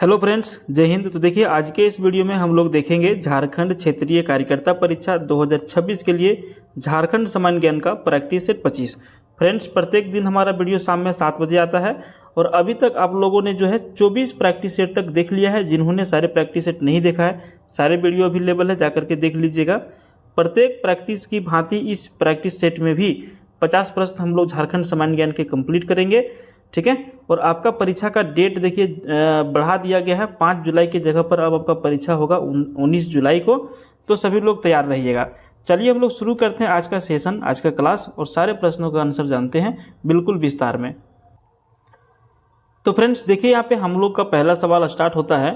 Hello friends, जय हिंद। तो देखिए, आज के इस वीडियो में हम लोग देखेंगे झारखंड क्षेत्रीय कार्यकर्ता परीक्षा 2026 के लिए झारखंड सामान्य ज्ञान का प्रैक्टिस सेट 25। फ्रेंड्स, प्रत्येक दिन हमारा वीडियो शाम में 7 बजे आता है और अभी तक आप लोगों ने जो है 24 प्रैक्टिस सेट तक देख लिया है। जिन्होंने सारे प्रैक्टिस सेट नहीं देखा है, सारे वीडियो अवेलेबल है, जाकर के देख लीजिएगा। प्रत्येक प्रैक्टिस की भांति इस प्रैक्टिस सेट में भी 50 प्रश्न हम लोग झारखंड सामान्य ज्ञान के कंप्लीट करेंगे, ठीक है। और आपका परीक्षा का डेट देखिए बढ़ा दिया गया है। 5 जुलाई की जगह पर अब आपका परीक्षा होगा 19 जुलाई को। तो सभी लोग तैयार रहिएगा। चलिए हम लोग शुरू करते हैं आज का सेशन, आज का क्लास, और सारे प्रश्नों का आंसर जानते हैं बिल्कुल विस्तार में। तो फ्रेंड्स देखिए, यहाँ पे हम लोग का पहला सवाल स्टार्ट होता है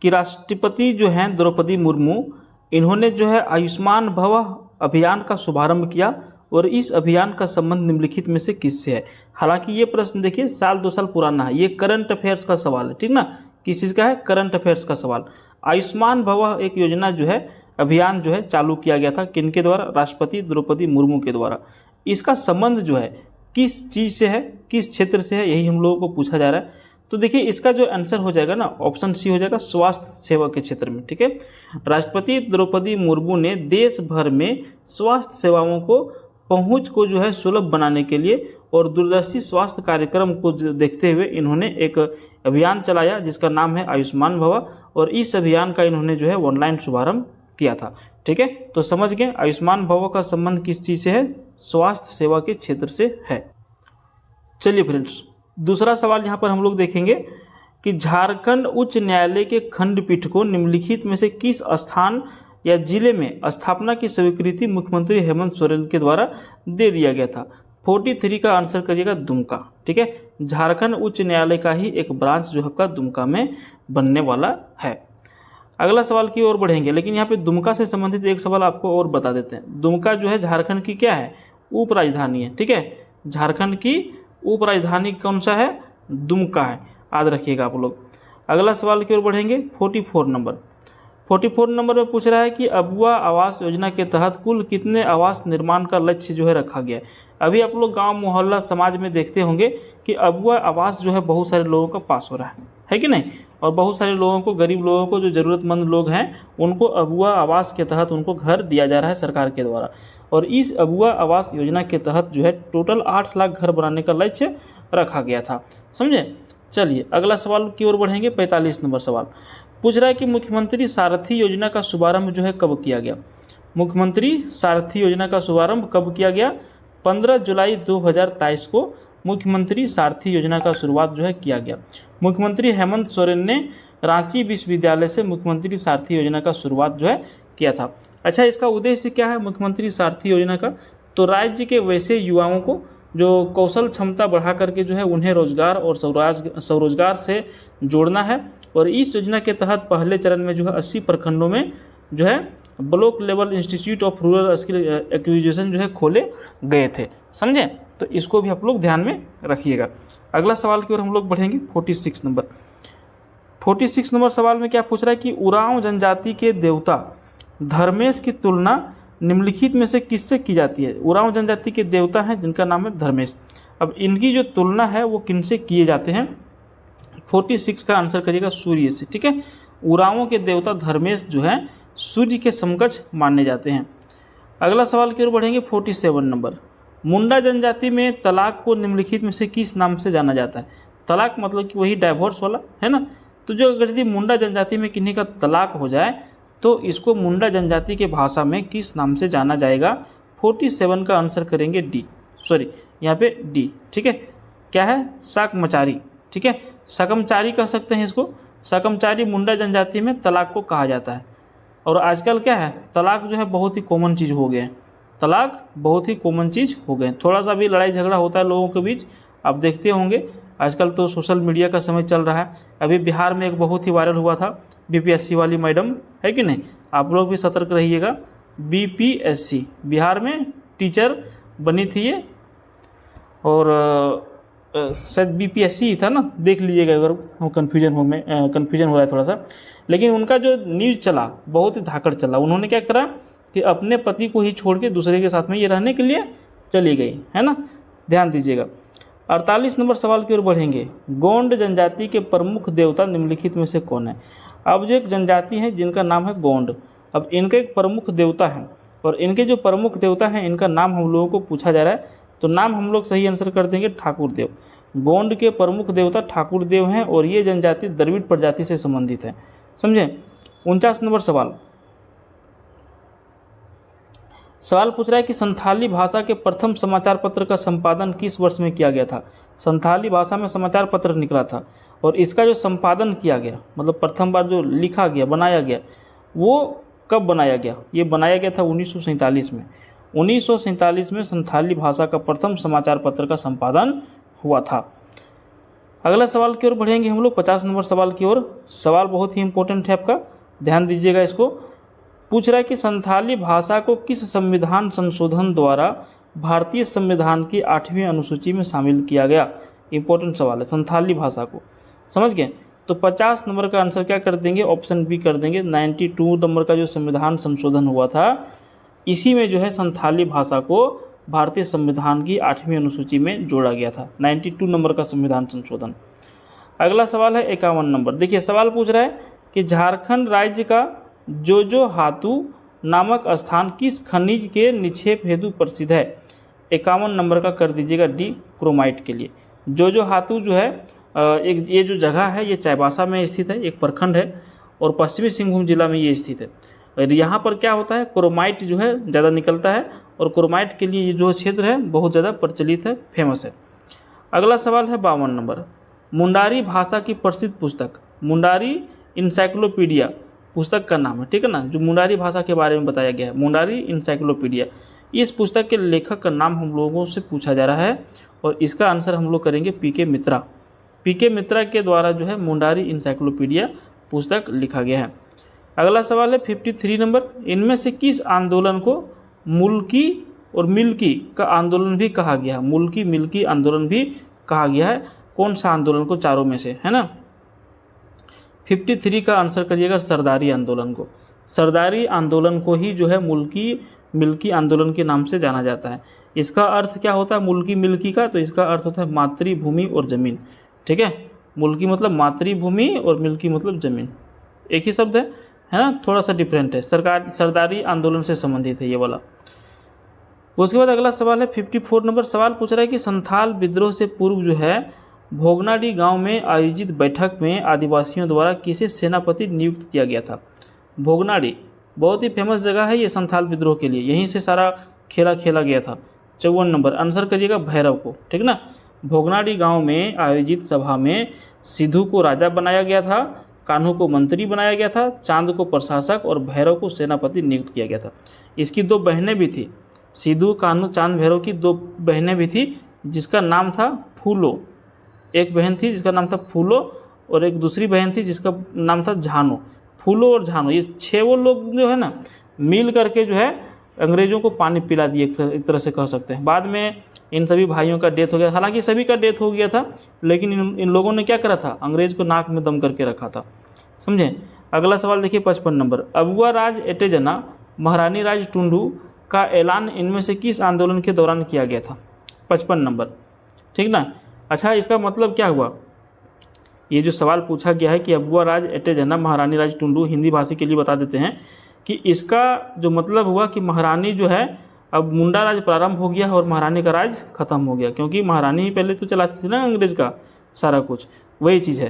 कि राष्ट्रपति जो हैं द्रौपदी मुर्मू, इन्होंने जो है आयुष्मान भव अभियान का शुभारंभ किया और इस अभियान का संबंध निम्नलिखित में से किससे है। हालांकि ये प्रश्न देखिए साल 2 साल पुराना है, ये करंट अफेयर्स का सवाल है, ठीक ना। किस चीज़ का है? करंट अफेयर्स का सवाल। आयुष्मान भव एक योजना जो है, अभियान जो है चालू किया गया था किनके द्वारा? राष्ट्रपति द्रौपदी मुर्मू के द्वारा। इसका संबंध जो है किस चीज़ से है, किस क्षेत्र से है, यही हम लोगों को पूछा जा रहा है। तो देखिए इसका जो आंसर हो जाएगा ना, ऑप्शन सी हो जाएगा, स्वास्थ्य सेवा के क्षेत्र में, ठीक है। राष्ट्रपति द्रौपदी मुर्मू ने देश भर में स्वास्थ्य सेवाओं को पहुंच को जो है सुलभ बनाने के लिए और दूरदर्शी स्वास्थ्य कार्यक्रम को देखते हुए इन्होंने एक अभियान चलाया जिसका नाम है आयुष्मान भव, और इस अभियान का इन्होंने जो है ऑनलाइन शुभारंभ किया था, ठीक है। तो समझ गए आयुष्मान भव का संबंध किस चीज़ से है? स्वास्थ्य सेवा के क्षेत्र से है। चलिए फ्रेंड्स, दूसरा सवाल यहाँ पर हम लोग देखेंगे कि झारखंड उच्च न्यायालय के खंडपीठ को निम्नलिखित में से किस स्थान या जिले में स्थापना की स्वीकृति मुख्यमंत्री हेमंत सोरेन के द्वारा दे दिया गया था। 43 का आंसर करिएगा दुमका, ठीक है। झारखंड उच्च न्यायालय का ही एक ब्रांच जो आपका दुमका में बनने वाला है। अगला सवाल की ओर बढ़ेंगे, लेकिन यहाँ पे दुमका से संबंधित एक सवाल आपको और बता देते हैं। दुमका जो है झारखंड की क्या है? उप राजधानी है, ठीक है। झारखंड की उप राजधानी कौन सा है? दुमका है, याद रखिएगा आप लोग। अगला सवाल की ओर बढ़ेंगे, 44 नंबर में पूछ रहा है कि अबुआ आवास योजना के तहत कुल कितने आवास निर्माण का लक्ष्य जो है रखा गया है। अभी आप लोग गांव मोहल्ला समाज में देखते होंगे कि अबुआ आवास जो है बहुत सारे लोगों का पास हो रहा है कि नहीं। और बहुत सारे लोगों को, गरीब लोगों को, जो ज़रूरतमंद लोग हैं, उनको अबुआ आवास के तहत उनको घर दिया जा रहा है सरकार के द्वारा। और इस अबुआ आवास योजना के तहत जो है टोटल 8 लाख घर बनाने का लक्ष्य रखा गया था, समझे। चलिए अगला सवाल की ओर बढ़ेंगे। 45 नंबर सवाल पूछ रहा है कि मुख्यमंत्री सारथी योजना का शुभारंभ जो है कब किया गया। मुख्यमंत्री सारथी योजना का शुभारंभ कब किया गया? 15 जुलाई 2023 को मुख्यमंत्री सारथी योजना का शुरुआत जो है किया गया। मुख्यमंत्री हेमंत सोरेन ने रांची विश्वविद्यालय से मुख्यमंत्री सारथी योजना का शुरुआत जो है किया था। अच्छा, इसका उद्देश्य क्या है मुख्यमंत्री सारथी योजना का? तो राज्य के वैसे युवाओं को जो कौशल क्षमता बढ़ा करके जो है उन्हें रोजगार और स्वरोजगार से जोड़ना है। और इस योजना के तहत पहले चरण में जो है 80 प्रखंडों में जो है block level institute of rural skill acquisition जो है खोले गए थे, समझे। तो इसको भी आप लोग ध्यान में रखिएगा। अगला सवाल की ओर हम लोग बढ़ेंगे। 46 नंबर सवाल में क्या पूछ रहा है कि उरांव जनजाति के देवता धर्मेश की तुलना निम्नलिखित में से किससे की जाती है। उरांव जनजाति के देवता हैं जिनका नाम है धर्मेश। अब इनकी जो तुलना है वो किनसे किए जाते हैं? 46 का आंसर करिएगा सूर्य से, ठीक है। उरांवों के देवता धर्मेश जो है सूर्य के समकक्ष माने जाते हैं। अगला सवाल की ओर बढ़ेंगे। 47 नंबर, मुंडा जनजाति में तलाक को निम्नलिखित में से किस नाम से जाना जाता है। तलाक मतलब कि वही डाइवोर्स वाला है ना। तो जो अगर यदि मुंडा जनजाति में किन्हीं का तलाक हो जाए तो इसको मुंडा जनजाति के भाषा में किस नाम से जाना जाएगा? 47 का आंसर करेंगे डी, सॉरी यहाँ पे डी, ठीक है। क्या है? शाकमचारी, ठीक है। शकमचारी कह सकते हैं इसको। शकमचारी मुंडा जनजाति में तलाक को कहा जाता है। और आजकल क्या है, तलाक जो है बहुत ही कॉमन चीज़ हो गए हैं। तलाक बहुत ही कॉमन चीज़ हो गए। थोड़ा सा भी लड़ाई झगड़ा होता है लोगों के बीच, आप देखते होंगे आजकल तो सोशल मीडिया का समय चल रहा है। अभी बिहार में एक बहुत ही वायरल हुआ था बीपीएससी वाली मैडम, है कि नहीं। आप लोग भी सतर्क रहिएगा। बीपीएससी बिहार में टीचर बनी थी ये, और शायद बीपीएससी था ना, देख लीजिएगा अगर कन्फ्यूजन हो रहा है थोड़ा सा। लेकिन उनका जो न्यूज़ चला बहुत ही धाकड़ चला। उन्होंने क्या करा कि अपने पति को ही छोड़ के दूसरे के साथ में ये रहने के लिए चली गई, है ना। ध्यान दीजिएगा। 48 नंबर सवाल की ओर बढ़ेंगे। गोंड जनजाति के प्रमुख देवता निम्नलिखित में से कौन है। अब जो एक जनजाति है जिनका नाम है गोंड, अब इनका एक प्रमुख देवता है और इनके जो प्रमुख देवता हैं इनका नाम हम लोगों को पूछा जा रहा है, तो नाम हम लोग सही आंसर कर देंगे ठाकुर देव। गोंड के प्रमुख देवता ठाकुर देव हैं और ये जनजाति द्रविड़ प्रजाति से संबंधित है, समझे। 49 नंबर सवाल पूछ रहा है कि संथाली भाषा के प्रथम समाचार पत्र का संपादन किस वर्ष में किया गया था। संथाली भाषा में समाचार पत्र निकला था और इसका जो संपादन किया गया, मतलब प्रथम बार जो लिखा गया, बनाया गया, वो कब बनाया गया। ये बनाया गया था 1947 में। 1947 में संथाली भाषा का प्रथम समाचार पत्र का संपादन हुआ था। अगला सवाल की ओर बढ़ेंगे हम लोग 50 नंबर सवाल की ओर। सवाल बहुत ही इंपॉर्टेंट है आपका, ध्यान दीजिएगा इसको। पूछ रहा है कि संथाली भाषा को किस संविधान संशोधन द्वारा भारतीय संविधान की 8वीं अनुसूची में शामिल किया गया। इंपॉर्टेंट सवाल है, संथाली भाषा को, समझ गए। तो 50 नंबर का आंसर क्या कर देंगे, ऑप्शन बी कर देंगे। 92 नंबर का जो संविधान संशोधन हुआ था इसी में जो है संथाली भाषा को भारतीय संविधान की 8वीं अनुसूची में जोड़ा गया था। 92 नंबर का संविधान संशोधन। अगला सवाल है 51 नंबर। देखिए सवाल पूछ रहा है कि झारखंड राज्य का जोजोहातू नामक स्थान किस खनिज के निक्षेप हेतु प्रसिद्ध है। 51 नंबर का कर दीजिएगा डी, क्रोमाइट के लिए। जोजोहातू जो है एक ये जो जगह है ये चाईबासा में स्थित है, एक प्रखंड है और पश्चिमी सिंहभूम जिला में ये स्थित है। और यहाँ पर क्या होता है, क्रोमाइट जो है ज़्यादा निकलता है और क्रोमाइट के लिए ये जो क्षेत्र है बहुत ज़्यादा प्रचलित है, फेमस है। अगला सवाल है 52 नंबर। मुंडारी भाषा की प्रसिद्ध पुस्तक, मुंडारी इंसाइक्लोपीडिया पुस्तक का नाम है, ठीक है ना, जो मुंडारी भाषा के बारे में बताया गया है, मुंडारी इंसाइक्लोपीडिया। इस पुस्तक के लेखक का नाम हम लोगों से पूछा जा रहा है और इसका आंसर हम लोग करेंगे पीके मित्रा। पीके मित्रा के द्वारा जो है मुंडारी इंसाइक्लोपीडिया पुस्तक लिखा गया है। अगला सवाल है 53 नंबर। इनमें से किस आंदोलन को मुल्की और मिल्की का आंदोलन भी कहा गया है। मुल्की मिल्की आंदोलन भी कहा गया है। कौन सा आंदोलन को, चारों में से, है ना। 53 का आंसर करिएगा सरदारी आंदोलन को। सरदारी आंदोलन को ही जो है मुल्की मिल्की आंदोलन के नाम से जाना जाता है। इसका अर्थ क्या होता है मुल्की मिल्की का, तो इसका अर्थ होता है मातृभूमि और ज़मीन, ठीक है। मुल्की मतलब मातृभूमि और मिल्की मतलब ज़मीन, एक ही शब्द है ना, थोड़ा सा डिफरेंट है। सरदारी आंदोलन से संबंधित है ये वाला। उसके बाद अगला सवाल है 54 नंबर। सवाल पूछ रहा है कि संथाल विद्रोह से पूर्व जो है भोगनाडी गांव में आयोजित बैठक में आदिवासियों द्वारा किसे सेनापति नियुक्त किया गया था। भोगनाडी बहुत ही फेमस जगह है ये संथाल विद्रोह के लिए, यहीं से सारा खेला गया था। 54 नंबर आंसर करिएगा भैरव को, ठीक ना। भोगनाडी गांव में आयोजित सभा में सिद्धू को राजा बनाया गया था, कान्हू को मंत्री बनाया गया था, चांद को प्रशासक और भैरव को सेनापति नियुक्त किया गया था। इसकी 2 बहनें भी थी, सिद्धू, कान्हू, चांद, भैरव की 2 बहनें भी थी जिसका नाम था फूलो। एक बहन थी जिसका नाम था फूलो और एक दूसरी बहन थी जिसका नाम था झानो। फूलो और झानो ये 6 वो लोग जो है ना मिल करके जो है अंग्रेजों को पानी पिला दिए, एक तरह से कह सकते हैं। बाद में इन सभी भाइयों का डेथ हो गया, हालांकि सभी का डेथ हो गया था, लेकिन इन लोगों ने क्या करा था, अंग्रेज को नाक में दम करके रखा था, समझे। अगला सवाल देखिए 55 नंबर। अबुआ राज एटेजना महारानी राज टुंडू का ऐलान इनमें से किस आंदोलन के दौरान किया गया था। 55 नंबर, ठीक ना। अच्छा, इसका मतलब क्या हुआ, ये जो सवाल पूछा गया है कि अबुआ राज एटेजना महारानी राज टुंडू, हिंदी भाषी के लिए बता देते हैं कि इसका जो मतलब हुआ कि महारानी जो है अब मुंडा राज प्रारंभ हो गया और महारानी का राज खत्म हो गया, क्योंकि महारानी ही पहले तो चलाती थी ना अंग्रेज का सारा कुछ, वही चीज़ है।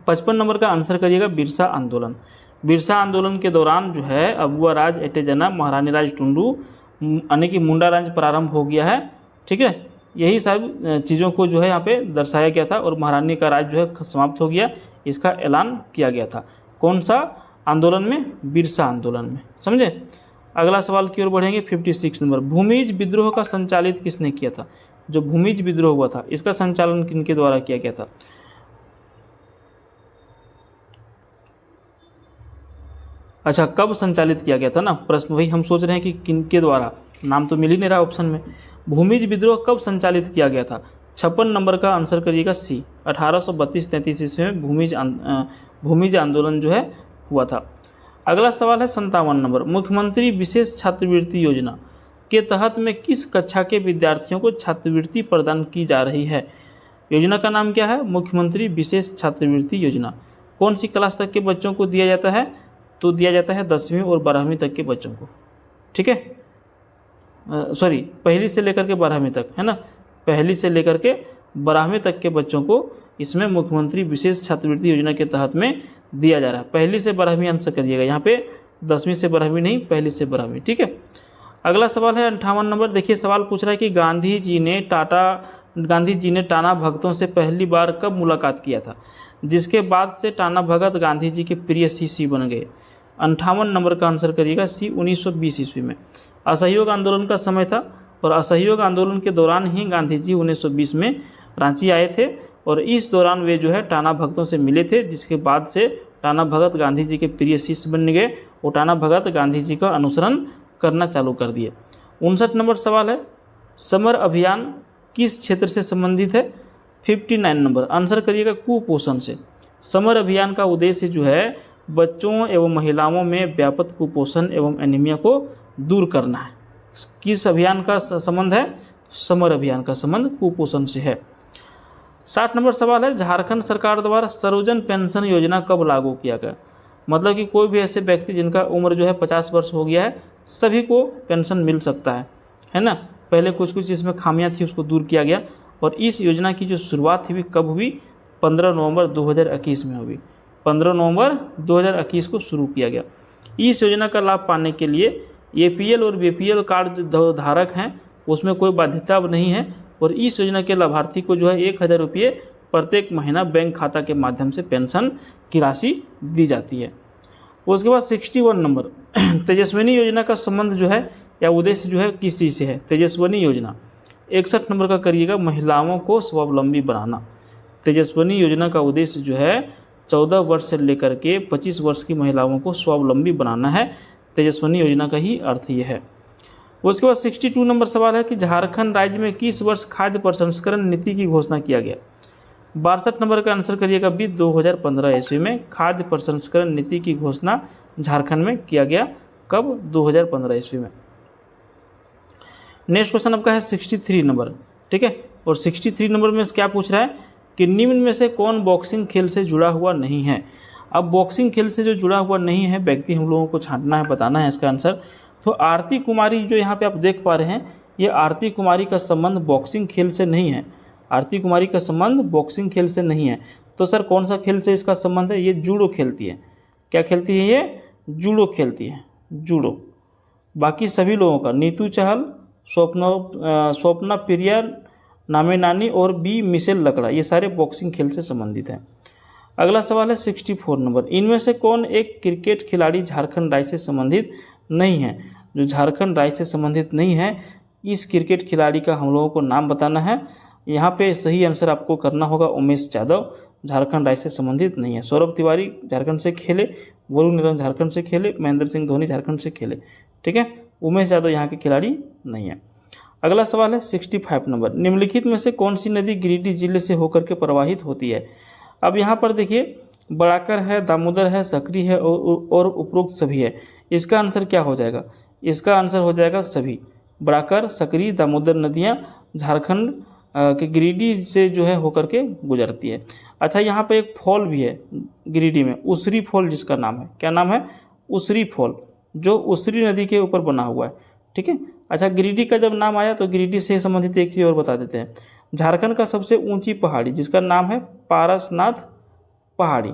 55 नंबर का आंसर करिएगा बिरसा आंदोलन। बिरसा आंदोलन के दौरान जो है अबुआ राज एटेजना महारानी राज टुंडू यानी कि मुंडा राज प्रारंभ हो गया है, ठीक है। यही सब चीज़ों को जो है यहाँ पे दर्शाया गया था और महारानी का राज जो है समाप्त हो गया, इसका ऐलान किया गया था। कौन सा आंदोलन में, बिरसा आंदोलन में, समझे। अगला सवाल की ओर बढ़ेंगे 56 नंबर। भूमिज विद्रोह का संचालित किसने किया था। जो भूमिज विद्रोह हुआ था इसका संचालन किनके द्वारा किया गया था। अच्छा, कब संचालित किया गया था ना, प्रश्न वही हम सोच रहे हैं कि किनके द्वारा, नाम तो मिल ही नहीं रहा ऑप्शन में। भूमिज विद्रोह कब संचालित किया गया था। 56 नंबर का आंसर करिएगा सी। 1832-33 ईस्वी में भूमिज आंदोलन जो है हुआ था। अगला सवाल है 57 नंबर। मुख्यमंत्री विशेष छात्रवृत्ति योजना के तहत में किस कक्षा के विद्यार्थियों को छात्रवृत्ति प्रदान की जा रही है। योजना का नाम क्या है? मुख्यमंत्री विशेष छात्रवृत्ति योजना। कौन सी क्लास तक के बच्चों को दिया जाता है? तो दिया जाता है 10वीं और 12वीं तक के बच्चों को, ठीक है, सॉरी, पहली से लेकर के 12वीं तक, है ना, पहली से लेकर के 12वीं तक के बच्चों को इसमें मुख्यमंत्री विशेष छात्रवृत्ति योजना के तहत में दिया जा रहा है। पहली से 12वीं आंसर करिएगा, यहाँ पे 10वीं से 12वीं नहीं, पहली से 12वीं, ठीक है। अगला सवाल है 58 नंबर। देखिए सवाल पूछ रहा है कि गांधी जी ने टाना भगतों से पहली बार कब मुलाकात किया था, जिसके बाद से टाना भगत गांधी जी के प्रिय शिष्य बन गए। 58 नंबर का आंसर करिएगा सी, 1920 ईस्वी में। असहयोग आंदोलन का समय था और असहयोग आंदोलन के दौरान ही गांधी जी 1920 में रांची आए थे और इस दौरान वे जो है टाना भगतों से मिले थे, जिसके बाद से टाना भगत गांधी जी के प्रिय शिष्य बन गए और टाना भगत गांधी जी का अनुसरण करना चालू कर दिए। 59 नंबर सवाल है, समर अभियान किस क्षेत्र से संबंधित है? 59 नंबर आंसर करिएगा कुपोषण से। समर अभियान का उद्देश्य जो है बच्चों एवं महिलाओं में व्यापक कुपोषण एवं एनीमिया को दूर करना है। किस अभियान का संबंध है? समर अभियान का संबंध कुपोषण से है। 60 नंबर सवाल है, झारखंड सरकार द्वारा सर्वजन पेंशन योजना कब लागू किया गया? मतलब कि कोई भी ऐसे व्यक्ति जिनका उम्र जो है 50 वर्ष हो गया है, सभी को पेंशन मिल सकता है ना। पहले कुछ इसमें खामियां थी, उसको दूर किया गया और इस योजना की जो शुरुआत हुई कब हुई? 15 नवंबर 2021 में हुई। 15 नवंबर 2021 को शुरू किया गया। इस योजना का लाभ पाने के लिए APL और BPL कार्ड जो धारक हैं उसमें कोई बाध्यता नहीं है और इस योजना के लाभार्थी को जो है 1000 रुपये प्रत्येक महीना बैंक खाता के माध्यम से पेंशन की राशि दी जाती है। उसके बाद 61 नंबर, तेजस्विनी योजना का संबंध जो है या उद्देश्य जो है किस चीज़ से है? तेजस्विनी योजना। 61 नंबर का करिएगा, महिलाओं को स्वावलंबी बनाना। तेजस्विनी योजना का उद्देश्य जो है 14 वर्ष से लेकर के 25 वर्ष की महिलाओं को स्वावलंबी बनाना है। तेजस्विनी योजना का ही अर्थ ये है। उसके बाद 62 नंबर सवाल है कि झारखंड राज्य में किस वर्ष खाद्य प्रसंस्करण नीति की घोषणा किया गया? 62 नंबर का आंसर करिएगा बी, 2015 ईस्वी में खाद्य प्रसंस्करण नीति की घोषणा झारखंड में किया गया। कब? 2015 ईस्वी में। नेक्स्ट क्वेश्चन आपका है 63 नंबर, ठीक है। और 63 नंबर में क्या पूछ रहा है कि निम्न में से कौन बॉक्सिंग खेल से जुड़ा हुआ नहीं है? अब बॉक्सिंग खेल से जो जुड़ा हुआ नहीं है व्यक्ति हम लोगों को छांटना है, बताना है इसका आंसर। तो आरती कुमारी जो यहाँ पे आप देख पा रहे हैं, ये आरती कुमारी का संबंध बॉक्सिंग खेल से नहीं है। आरती कुमारी का संबंध बॉक्सिंग खेल से नहीं है। तो सर कौन सा खेल से इसका संबंध है? ये जूडो खेलती है। क्या खेलती है ये? जूडो खेलती है, जूडो। बाकी सभी लोगों का नीतू चहल, स्वप्ना प्रिया नामेनानी और बी मिशेल लकड़ा, ये सारे बॉक्सिंग खेल से संबंधित हैं। अगला सवाल है 64 नंबर, इनमें से कौन एक क्रिकेट खिलाड़ी झारखंड राज्य से संबंधित नहीं है? जो झारखंड राज्य से संबंधित नहीं है, इस क्रिकेट खिलाड़ी का हम लोगों को नाम बताना है। यहाँ पे सही आंसर आपको करना होगा उमेश यादव, झारखंड राज्य से संबंधित नहीं है। सौरभ तिवारी झारखंड से खेले, वरुण निरंजन झारखंड से खेले, महेंद्र सिंह धोनी झारखंड से खेले, ठीक है। उमेश यादव यहाँ के खिलाड़ी नहीं है। अगला सवाल है 65 नंबर, निम्नलिखित में से कौन सी नदी गिरिडीह जिले से होकर के प्रवाहित होती है? अब यहाँ पर देखिए बड़ाकर है, दामोदर है, सकरी है और उपरोक्त सभी है। इसका आंसर क्या हो जाएगा? इसका आंसर हो जाएगा सभी। बड़ाकर, सकरी, दामोदर नदियाँ झारखंड के गिरिडीह से जो है होकर के गुजरती है। अच्छा, यहाँ पे एक फॉल भी है गिरिडीह में, उसरी फॉल, जिसका नाम है, क्या नाम है? उसरी फॉल, जो उसरी नदी के ऊपर बना हुआ है, ठीक है। अच्छा, गिरिडीह का जब नाम आया तो गिरिडीह से संबंधित एक चीज़ और बता देते हैं। झारखंड का सबसे ऊंची पहाड़ी जिसका नाम है पारसनाथ पहाड़ी,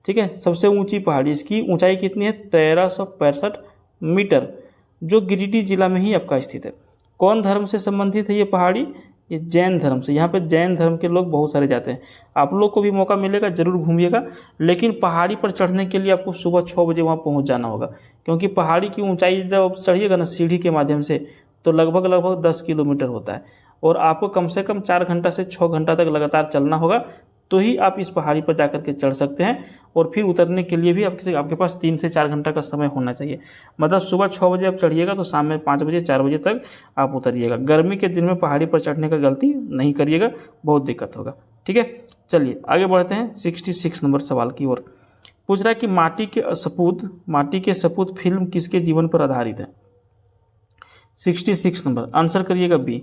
ठीक है, सबसे ऊंची पहाड़ी, इसकी ऊंचाई कितनी है? 1365 मीटर, जो गिरिडीह जिला में ही आपका स्थित है। कौन धर्म से संबंधित है ये पहाड़ी? ये जैन धर्म से। यहाँ पे जैन धर्म के लोग बहुत सारे जाते हैं। आप लोग को भी मौका मिलेगा, जरूर घूमिएगा, लेकिन पहाड़ी पर चढ़ने के लिए आपको सुबह 6 बजे वहाँ पहुँच जाना होगा, क्योंकि पहाड़ी की ऊंचाई जब आप चढ़िएगा ना सीढ़ी के माध्यम से, तो लगभग 10 किलोमीटर होता है और आपको कम से कम 4 घंटा से 6 घंटा तक लगातार चलना होगा, तो ही आप इस पहाड़ी पर जाकर के चढ़ सकते हैं। और फिर उतरने के लिए भी आपके पास 3 से 4 घंटा का समय होना चाहिए। मतलब सुबह 6 बजे आप चढ़िएगा तो शाम में 5 बजे 4 बजे तक आप उतरिएगा। गर्मी के दिन में पहाड़ी पर चढ़ने का गलती नहीं करिएगा, बहुत दिक्कत होगा, ठीक है। चलिए आगे बढ़ते हैं 66 नंबर सवाल की ओर। पूछ रहा है कि माटी के सपूत फिल्म किसके जीवन पर आधारित है? 66 नंबर आंसर करिएगा बी,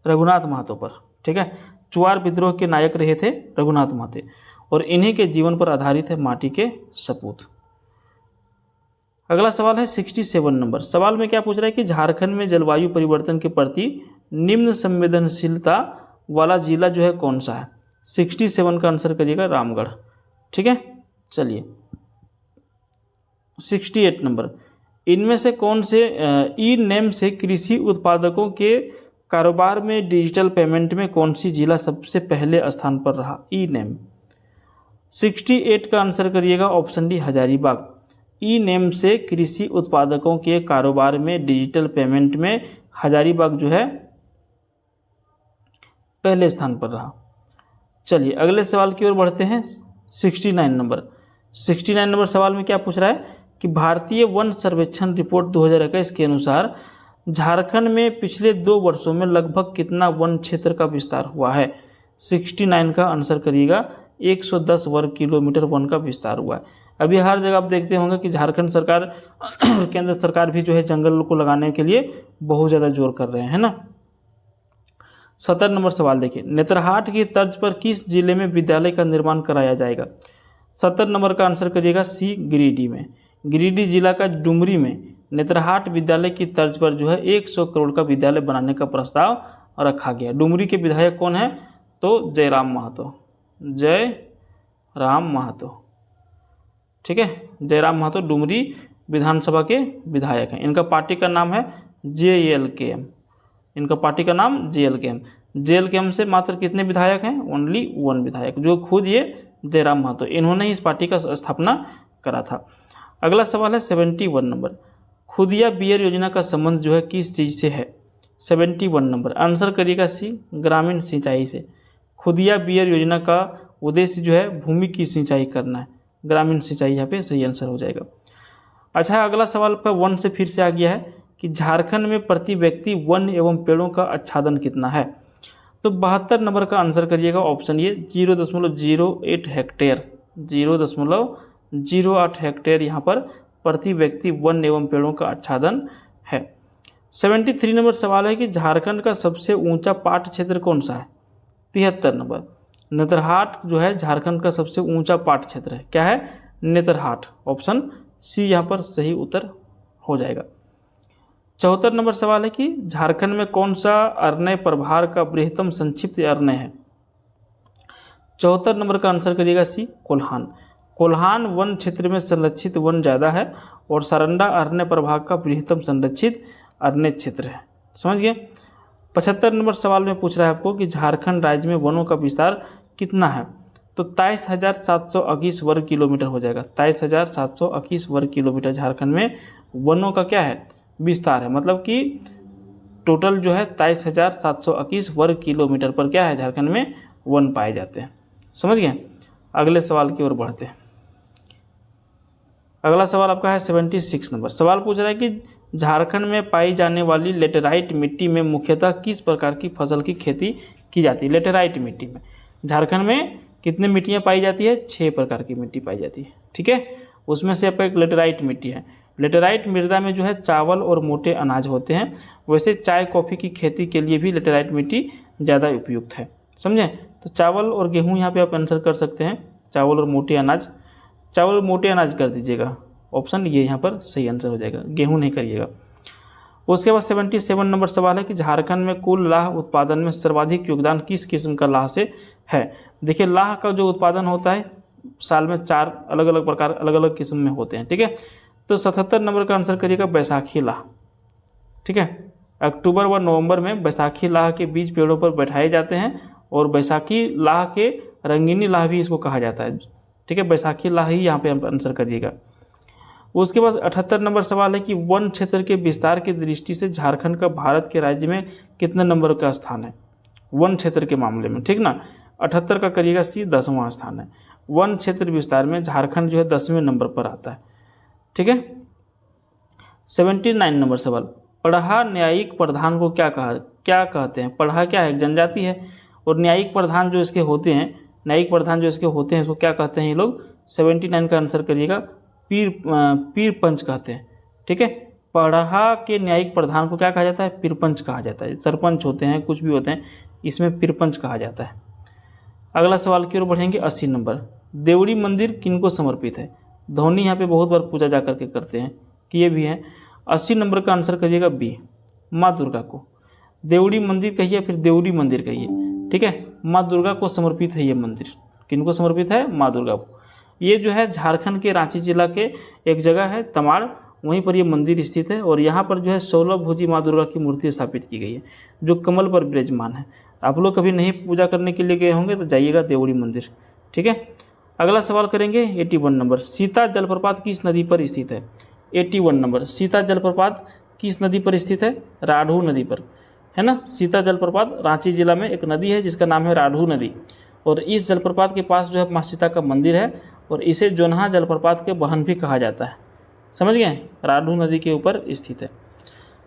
रघुनाथ महतो पर। ठीक है, चुआर विद्रोह के नायक रहे थे रघुनाथ महतो और इन्हीं के जीवन पर आधारित है माटी के सपूत। अगला सवाल है 67 नंबर। सवाल में क्या पूछ रहा है कि झारखंड में जलवायु परिवर्तन के प्रति निम्न संवेदनशीलता वाला जिला जो है कौन सा है? 67 का आंसर करिएगा रामगढ़। ठीक है, चलिए 68 नंबर। इनमें से कौन से ई नेम से कृषि उत्पादकों के कारोबार में डिजिटल पेमेंट में कौन सी जिला सबसे पहले स्थान पर रहा? ई नेम। 68 का आंसर करिएगा ऑप्शन डी हजारीबाग। ई नेम से कृषि उत्पादकों के कारोबार में डिजिटल पेमेंट में हजारीबाग जो है पहले स्थान पर रहा। चलिए अगले सवाल की ओर बढ़ते हैं। 69 नंबर। 69 नंबर सवाल में क्या पूछ रहा है कि भारतीय वन सर्वेक्षण रिपोर्ट 2021 के अनुसार झारखंड में पिछले 2 वर्षों में लगभग कितना वन क्षेत्र का विस्तार हुआ है? 69 का आंसर करिएगा 110 वर्ग किलोमीटर वन का विस्तार हुआ है। अभी हर जगह आप देखते होंगे कि झारखंड सरकार केंद्र सरकार भी जो है जंगल को लगाने के लिए बहुत ज़्यादा जोर कर रहे हैं ना। 70 नंबर सवाल देखिए, नेतरहाट की तर्ज पर किस जिले में विद्यालय का निर्माण कराया जाएगा? 70 नंबर का आंसर करिएगा सी, गिरिडीह में। गिरिडीह जिला का डुमरी में नेतरहाट विद्यालय की तर्ज पर जो है 100 करोड़ का विद्यालय बनाने का प्रस्ताव रखा गया। डुमरी के विधायक कौन है? तो जयराम महतो। जयराम महतो। ठीक है, जयराम महतो डुमरी विधानसभा के विधायक हैं। इनका पार्टी का नाम है JLKM। इनका पार्टी का नाम JLKM। JLKM से मात्र कितने विधायक हैं? ओनली 1 विधायक, जो खुद ये जयराम महतो, इन्होंने इस पार्टी का स्थापना करा था। अगला सवाल है 71 नंबर। खुदिया बियर योजना का संबंध जो है किस चीज़ से है? 71 नंबर आंसर करिएगा सी, ग्रामीण सिंचाई से। खुदिया बियर योजना का उद्देश्य जो है भूमि की सिंचाई करना है। ग्रामीण सिंचाई यहाँ पे सही आंसर हो जाएगा। अच्छा, अगला सवाल पर वन से फिर से आ गया है कि झारखंड में प्रति व्यक्ति वन एवं पेड़ों का आच्छादन कितना है? तो 72 नंबर का आंसर करिएगा ऑप्शन ये 0.08 हेक्टेयर। 0.08 हेक्टेयर यहाँ पर प्रति व्यक्ति वन एवं पेड़ों का आच्छादन है। 73 नंबर सवाल है कि झारखंड का सबसे ऊंचा पाट क्षेत्र कौन सा है? 73 नंबर। नेतरहाट जो है झारखंड का सबसे ऊंचा पाट क्षेत्र है। क्या है? नेतरहाट। ऑप्शन सी यहाँ पर सही उत्तर हो जाएगा। 74 नंबर सवाल है कि झारखंड में कौन सा अरण्य प्रभार का बृहत्तम संक्षिप्त अरण्य है? 74 नंबर का आंसर करिएगा सी, कोल्हान। कोल्हान वन क्षेत्र में संरक्षित वन ज़्यादा है और सारंडा अरण्य प्रभाग का बृहत्तम संरक्षित अरण्य क्षेत्र है। समझ गए। 75 नंबर सवाल में पूछ रहा है आपको कि झारखंड राज्य में वनों का विस्तार कितना है? तो 23,721 वर्ग किलोमीटर हो जाएगा। 23,721 वर्ग किलोमीटर झारखंड में वनों का क्या है? विस्तार है। मतलब कि टोटल जो है 23,721 वर्ग किलोमीटर पर क्या है? झारखंड में वन पाए जाते हैं। समझ गए। अगले सवाल की ओर बढ़ते हैं। अगला सवाल आपका है 76 नंबर। सवाल पूछ रहा है कि झारखंड में पाई जाने वाली लेटेराइट मिट्टी में मुख्यतः किस प्रकार की फसल की खेती की जाती है? लेटेराइट मिट्टी में झारखंड में कितनी मिट्टियाँ पाई जाती है? 6 प्रकार की मिट्टी पाई जाती है। ठीक है, उसमें से आपका एक लेटेराइट मिट्टी है। लेटेराइट मृदा में जो है चावल और मोटे अनाज होते हैं। वैसे चाय कॉफ़ी की खेती के लिए भी लेटेराइट मिट्टी ज़्यादा उपयुक्त है। समझे। तो चावल और गेहूँ यहाँ पे आप आंसर कर सकते हैं। चावल और मोटे अनाज, चावल और मोटे अनाज कर दीजिएगा। ऑप्शन ये यहाँ पर सही आंसर हो जाएगा, गेहूँ नहीं करिएगा। उसके बाद 77 नंबर सवाल है कि झारखंड में कुल लाह उत्पादन में सर्वाधिक योगदान किस किस्म का लाह से है? देखिए, लाह का जो उत्पादन होता है साल में 4 अलग अलग प्रकार अलग अलग किस्म में होते हैं। ठीक है, तो 77 नंबर का आंसर करिएगा बैसाखी लाह। ठीक है, अक्टूबर व नवंबर में बैसाखी लाह के बीज पेड़ों पर बैठाए जाते हैं और बैसाखी लाह के रंगीनी लाह भी इसको कहा जाता है। ठीक है, बैसाखी लाह ही यहाँ पे आंसर करिएगा। उसके बाद 78 नंबर सवाल है कि वन क्षेत्र के विस्तार की दृष्टि से झारखंड का भारत के राज्य में कितने नंबर का स्थान है वन क्षेत्र के मामले में? ठीक ना, 78 का करिएगा सी, 10वां स्थान है। वन क्षेत्र विस्तार में झारखंड जो है 10वें नंबर पर आता है। ठीक है। 79 नंबर सवाल, पढ़ा न्यायिक प्रधान को क्या कहते हैं? पढ़ा क्या है? जनजाति है। और न्यायिक प्रधान जो इसके होते हैं, न्यायिक प्रधान जो इसके होते हैं इसको क्या कहते हैं ये लोग? 79 का आंसर करिएगा पीर पंच कहते हैं। ठीक है, पढ़ा के न्यायिक प्रधान को क्या कहा जाता है? पीरपंच कहा जाता है। सरपंच होते हैं, कुछ भी होते हैं, इसमें पीरपंच कहा जाता है। अगला सवाल की ओर बढ़ेंगे, 80 नंबर। देवड़ी मंदिर किनको समर्पित है? धोनी यहाँ पे बहुत बार पूजा जा करके करते हैं, किए भी हैं। 80 नंबर का आंसर करिएगा बी, माँ दुर्गा को। देवड़ी मंदिर कहिए फिर देवड़ी मंदिर कहिए, ठीक है, माँ दुर्गा को समर्पित है ये मंदिर। किनको समर्पित है? माँ दुर्गा को। ये जो है झारखंड के रांची जिला के एक जगह है तमाड़, वहीं पर ये मंदिर स्थित है और यहाँ पर जो है 16 भुजी माँ दुर्गा की मूर्ति स्थापित की गई है, जो कमल पर विराजमान है। आप लोग कभी नहीं पूजा करने के लिए गए होंगे तो जाइएगा देवड़ी मंदिर, ठीक है। अगला सवाल करेंगे 81 नंबर। सीता जलप्रपात किस नदी पर स्थित है? 81 नंबर। सीता जलप्रपात किस नदी पर स्थित है? राढ़ू नदी पर, है ना। सीता जलप्रपात रांची जिला में एक नदी है जिसका नाम है राढ़ू नदी, और इस जलप्रपात के पास जो है माँ सीता का मंदिर है और इसे जोन्हा जलप्रपात के वाहन भी कहा जाता है। समझ गए? राढ़ू नदी के ऊपर स्थित है।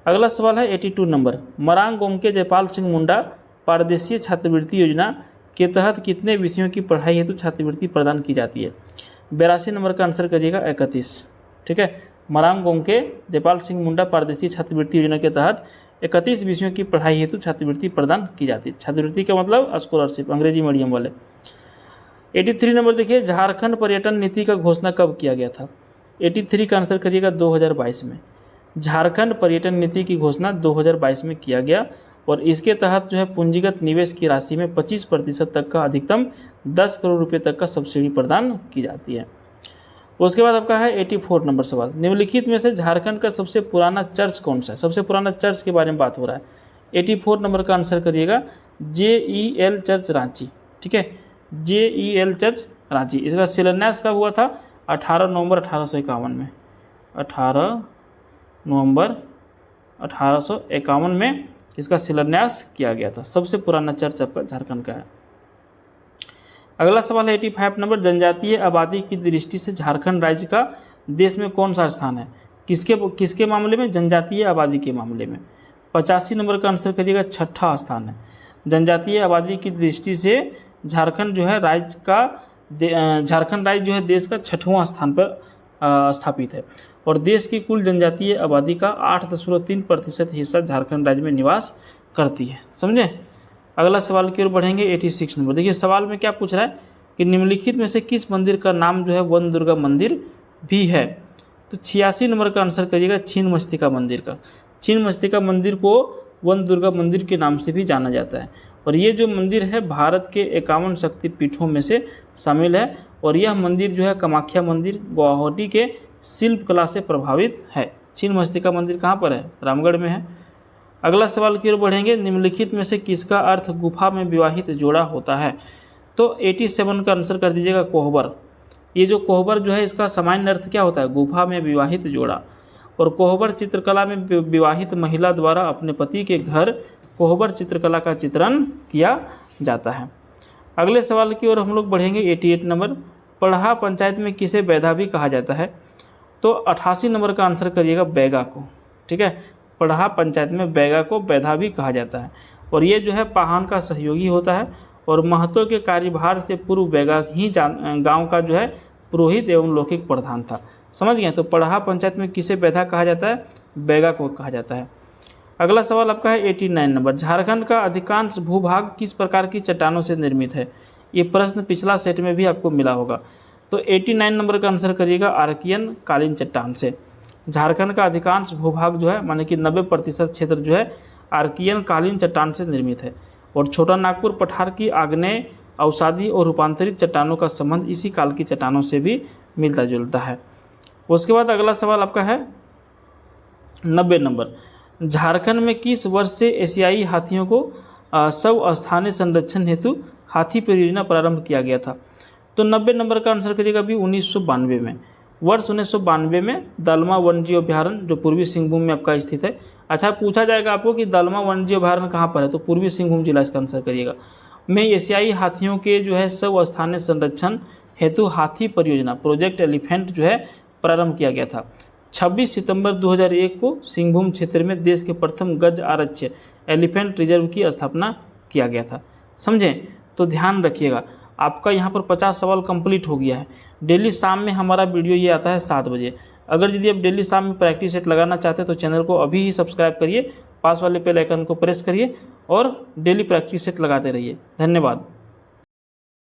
अगला सवाल है 82 नंबर। मरांग गोमके जयपाल सिंह मुंडा पारदेशीय छात्रवृत्ति योजना के तहत कितने विषयों की पढ़ाई हेतु छात्रवृत्ति प्रदान की जाती है? 82 नंबर का आंसर करिएगा 31, ठीक है। मरांग गोमके जयपाल सिंह मुंडा पारदेशीय छात्रवृत्ति योजना के तहत 31 विषयों की पढ़ाई हेतु छात्रवृत्ति प्रदान की जाती है। छात्रवृत्ति का मतलब स्कॉलरशिप, अंग्रेजी मीडियम वाले। 83 नंबर देखिए, झारखंड पर्यटन नीति का घोषणा कब किया गया था? 83 का आंसर करिएगा 2022 में। झारखंड पर्यटन नीति की घोषणा 2022 में किया गया और इसके तहत जो है पूंजीगत निवेश की राशि में 25% तक का अधिकतम 10 करोड़ रुपए तक का सब्सिडी प्रदान की जाती है। उसके बाद आपका है 84 नंबर सवाल। निम्नलिखित में से झारखंड का सबसे पुराना चर्च कौन सा है? सबसे पुराना चर्च के बारे में बात हो रहा है। 84 नंबर का आंसर करिएगा JEL चर्च रांची, ठीक है। JEL church Ranchi. इसका शिलान्यास कब हुआ था? 18 नवंबर 1851 में। 18 नवंबर 1851 में इसका शिलान्यास किया गया था। सबसे पुराना चर्च आपका झारखंड का है। अगला सवाल है 85 नंबर। जनजातीय आबादी की दृष्टि से झारखंड राज्य का देश में कौन सा स्थान है? किसके मामले में? जनजातीय आबादी के मामले में। 85 नंबर का आंसर करिएगा 6ठा स्थान है। जनजातीय आबादी की दृष्टि से झारखंड जो है राज्य का झारखंड राज्य जो है देश का 6वां स्थान पर स्थापित है और देश की कुल जनजातीय आबादी का 8.3% हिस्सा झारखंड राज्य में निवास करती है। समझे? अगला सवाल की ओर बढ़ेंगे 86 नंबर। देखिए सवाल में क्या पूछ रहा है कि निम्नलिखित में से किस मंदिर का नाम जो है वन दुर्गा मंदिर भी है? तो 86 नंबर का आंसर करिएगा छिन्नमस्तिका मंदिर का। छिन्नमस्तिका मंदिर को वन दुर्गा मंदिर के नाम से भी जाना जाता है और ये जो मंदिर है भारत के 51 शक्तिपीठों में से शामिल है और यह मंदिर जो है कामाख्या मंदिर गुवाहाटी के शिल्प कला से प्रभावित है। छिन्नमस्तिका मंदिर कहाँ पर है? रामगढ़ में है। अगला सवाल की ओर बढ़ेंगे। निम्नलिखित में से किसका अर्थ गुफा में विवाहित जोड़ा होता है? तो 87 का आंसर कर दीजिएगा कोहबर। ये जो कोहबर जो है इसका सामान्य अर्थ क्या होता है? गुफा में विवाहित जोड़ा। और कोहबर चित्रकला में विवाहित महिला द्वारा अपने पति के घर कोहबर चित्रकला का चित्रण किया जाता है। अगले सवाल की ओर हम लोग बढ़ेंगे 88 नंबर। पढ़ा पंचायत में किसे बैधा भी कहा जाता है? तो 88 नंबर का आंसर करिएगा बैगा को, ठीक है। पढ़ा पंचायत में बैगा को बैधा भी कहा जाता है और ये जो है पाहन का सहयोगी होता है और महतो के कार्यभार से पूर्व बैगा ही गांव का जो है पुरोहित एवं लौकिक प्रधान था। समझ गए? तो पढ़ा पंचायत में किसे बैधा कहा जाता है? बैगा को कहा जाता है। अगला सवाल आपका है 89 नंबर। झारखंड का अधिकांश भूभाग किस प्रकार की चट्टानों से निर्मित है? ये प्रश्न पिछला सेट में भी आपको मिला होगा। तो 89 नंबर का आंसर करिएगा आर्कियन कालीन चट्टान से। झारखंड का अधिकांश भूभाग जो है माने कि 90% क्षेत्र जो है आर्कियन कालीन चट्टान से निर्मित है और छोटा नागपुर पठार की आग्नेय अवसादी और रूपांतरित चट्टानों का संबंध इसी काल की चट्टानों से भी मिलता जुलता है। उसके बाद अगला सवाल आपका है 90 नंबर। झारखंड में किस वर्ष से एशियाई हाथियों को स्थानीय संरक्षण हेतु हाथी परियोजना प्रारंभ किया गया था? तो 90 नंबर का आंसर करिएगा भी 1992 में। वर्ष 1992 में दलमा वन्यजीव अभ्यारण्य जो पूर्वी सिंहभूम में आपका स्थित है। अच्छा, पूछा जाएगा आपको कि दलमा वन्यजीव अभ्यारण्य कहाँ पर है? तो पूर्वी सिंहभूम जिला इसका आंसर करिएगा। में एशियाई हाथियों के जो है स्थानीय संरक्षण हेतु हाथी परियोजना प्रोजेक्ट एलिफेंट जो है प्रारंभ किया गया था। 26 सितंबर 2001 को सिंहभूम क्षेत्र में देश के प्रथम गज आरक्ष्य एलिफेंट रिजर्व की स्थापना किया गया था। समझें? तो ध्यान रखिएगा, आपका यहाँ पर 50 सवाल कंप्लीट हो गया है। डेली शाम में हमारा वीडियो ये आता है 7 बजे। अगर यदि आप डेली शाम में प्रैक्टिस सेट लगाना चाहते हैं तो चैनल को अभी ही सब्सक्राइब करिए, पास वाले बेल आइकन को प्रेस करिए और डेली प्रैक्टिस सेट लगाते रहिए। धन्यवाद।